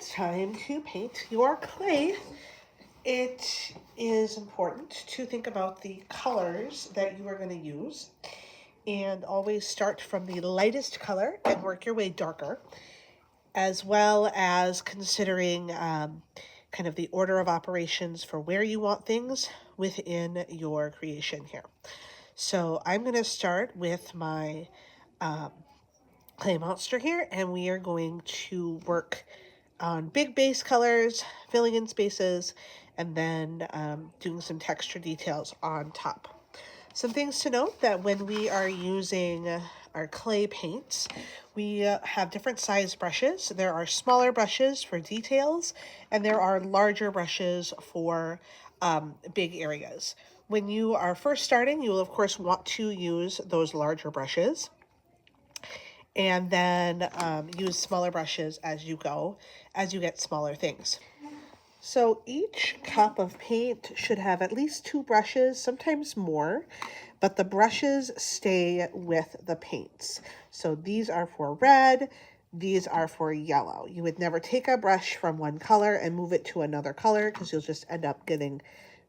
it's time to paint your clay, it is important to think about the colors that you are going to use and always start from the lightest color and work your way darker, as well as considering kind of the order of operations for where you want things within your creation here. So I'm going to start with my clay monster here, and we are going to work on big base colors, filling in spaces, and then doing some texture details on top. Some things to note that when we are using our clay paints, we have different size brushes. There are smaller brushes for details, and there are larger brushes for big areas. When you are first starting, you will of course want to use those larger brushes, and then use smaller brushes as you go, as you get smaller things. So each cup of paint should have at least 2 brushes, sometimes more, but the brushes stay with the paints. So these are for red, these are for yellow. You would never take a brush from one color and move it to another color because you'll just end up getting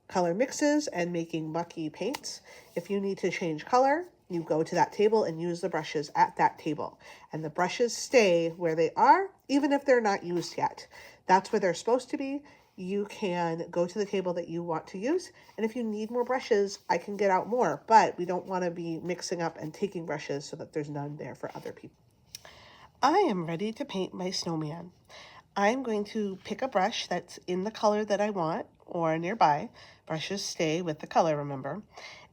color mixes and making mucky paints. If you need to change color, you go to that table and use the brushes at that table. And the brushes stay where they are, even if they're not used yet. That's where they're supposed to be. You can go to the table that you want to use. And if you need more brushes, I can get out more. But we don't want to be mixing up and taking brushes so that there's none there for other people. I am ready to paint my snowman. I'm going to pick a brush that's in the color that I want or nearby. Brushes stay with the color, remember.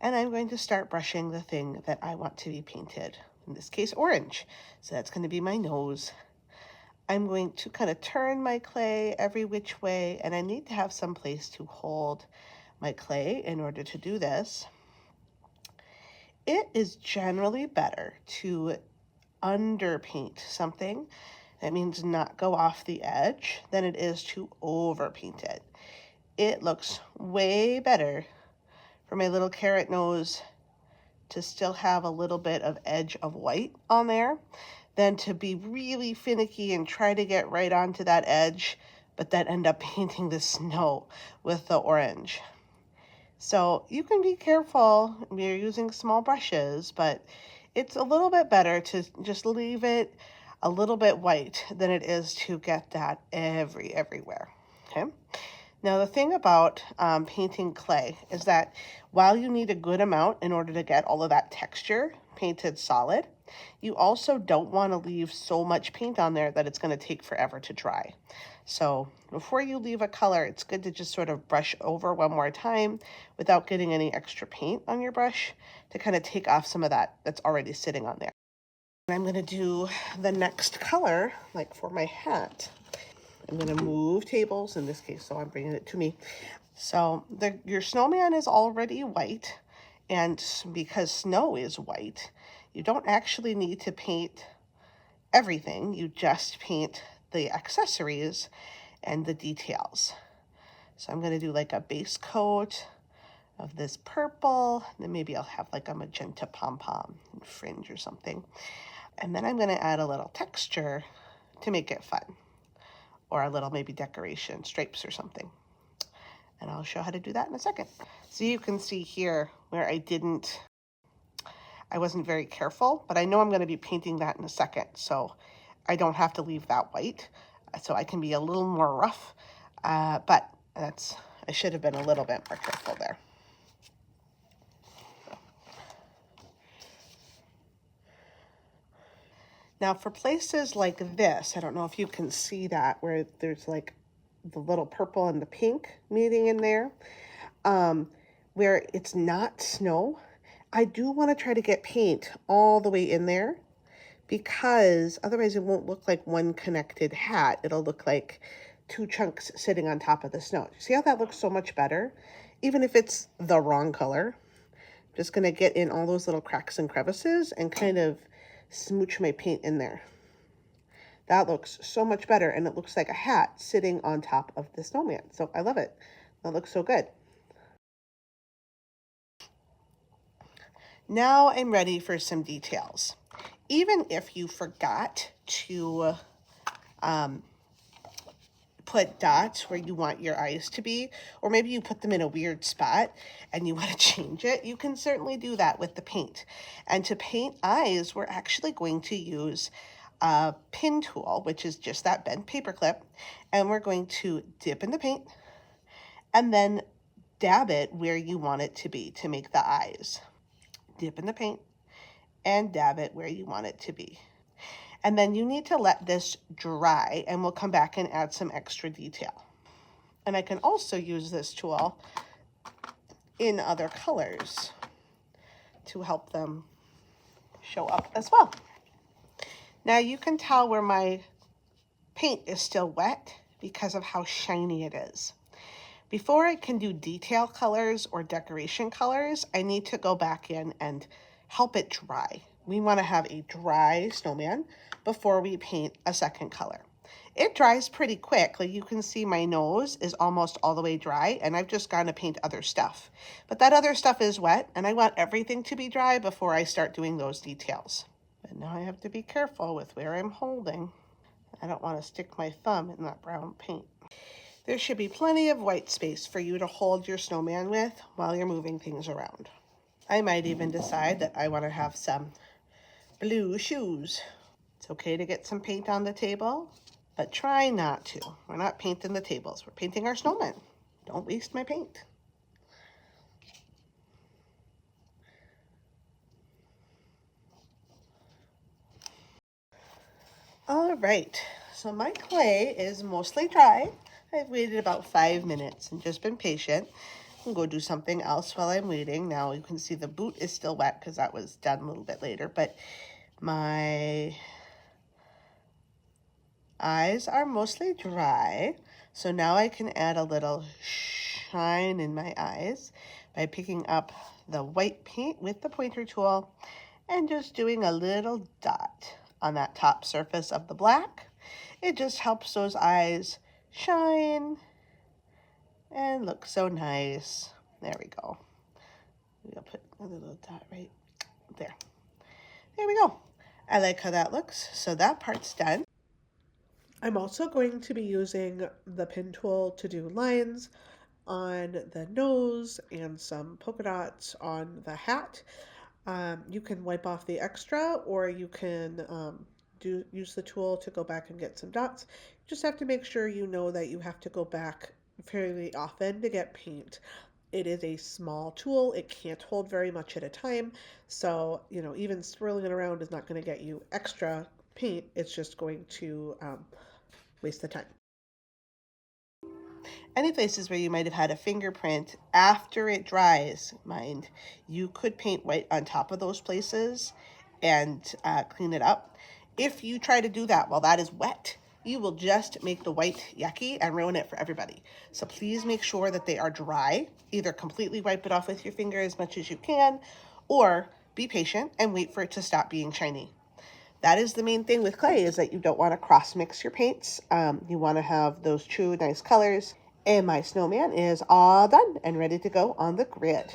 And I'm going to start brushing the thing that I want to be painted. In this case, orange. So that's going to be my nose. I'm going to kind of turn my clay every which way, and I need to have some place to hold my clay in order to do this. It is generally better to underpaint something, that means not go off the edge, than it is to overpaint it. It looks way better for my little carrot nose to still have a little bit of edge of white on there than to be really finicky and try to get right onto that edge, but then end up painting the snow with the orange. So you can be careful when you're using small brushes, but it's a little bit better to just leave it a little bit white than it is to get that everywhere, okay? Now, the thing about painting clay is that while you need a good amount in order to get all of that texture painted solid, you also don't want to leave so much paint on there that it's going to take forever to dry. So before you leave a color, it's good to just sort of brush over one more time without getting any extra paint on your brush to kind of take off some of that that's already sitting on there. And I'm going to do the next color, like for my hat. I'm going to move tables in this case, so I'm bringing it to me. So your snowman is already white, and because snow is white, you don't actually need to paint everything. You just paint the accessories and the details. So I'm going to do like a base coat of this purple, and then maybe I'll have like a magenta pom-pom and fringe or something. And then I'm going to add a little texture to make it fun, or a little maybe decoration, stripes or something. And I'll show how to do that in a second. So you can see here where I wasn't very careful, but I know I'm going to be painting that in a second, so I don't have to leave that white. So I can be a little more rough, but I should have been a little bit more careful there. Now for places like this, I don't know if you can see that, where there's like the little purple and the pink meeting in there, where it's not snow, I do want to try to get paint all the way in there, because otherwise it won't look like one connected hat. It'll look like 2 chunks sitting on top of the snow. See how that looks so much better? Even if it's the wrong color. I'm just going to get in all those little cracks and crevices and kind of smooch my paint in there. That looks so much better, and it looks like a hat sitting on top of the snowman. So I love it. That looks so good. Now I'm ready for some details. Even if you forgot to put dots where you want your eyes to be, or maybe you put them in a weird spot and you want to change it, you can certainly do that with the paint. And to paint eyes, we're actually going to use a pin tool, which is just that bent paper clip, and we're going to dip in the paint and then dab it where you want it to be to make the eyes. Dip in the paint and dab it where you want it to be. And then you need to let this dry, and we'll come back and add some extra detail. And I can also use this tool in other colors to help them show up as well. Now you can tell where my paint is still wet because of how shiny it is. Before I can do detail colors or decoration colors, I need to go back in and help it dry. We want to have a dry snowman before we paint a second color. It dries pretty quick. Like you can see my nose is almost all the way dry, and I've just gone to paint other stuff. But that other stuff is wet, and I want everything to be dry before I start doing those details. But now I have to be careful with where I'm holding. I don't want to stick my thumb in that brown paint. There should be plenty of white space for you to hold your snowman with while you're moving things around. I might even decide that I want to have some blue shoes. It's okay to get some paint on the table, but try not to. We're not painting the tables. We're painting our snowman. Don't waste my paint. All right, so my clay is mostly dry. I've waited about 5 minutes and just been patient. I'll go do something else while I'm waiting. Now you can see the boot is still wet because that was done a little bit later, but my eyes are mostly dry. So now I can add a little shine in my eyes by picking up the white paint with the pointer tool and just doing a little dot on that top surface of the black. It just helps those eyes shine and look so nice. There we go. We'll put a little dot right there. There we go. I like how that looks. So that part's done. I'm also going to be using the pin tool to do lines on the nose and some polka dots on the hat. You can wipe off the extra, or you can use the tool to go back and get some dots. You just have to make sure you know that you have to go back fairly often to get paint. It is a small tool. It can't hold very much at a time. So, you know, even swirling it around is not going to get you extra paint. It's just going to waste the time. Any places where you might have had a fingerprint, after it dries, mind, you could paint white on top of those places and clean it up. If you try to do that while that is wet, you will just make the white yucky and ruin it for everybody. So please make sure that they are dry. Either completely wipe it off with your finger as much as you can, or be patient and wait for it to stop being shiny. That is the main thing with clay, is that you don't want to cross mix your paints. You want to have those true nice colors. And my snowman is all done and ready to go on the grid.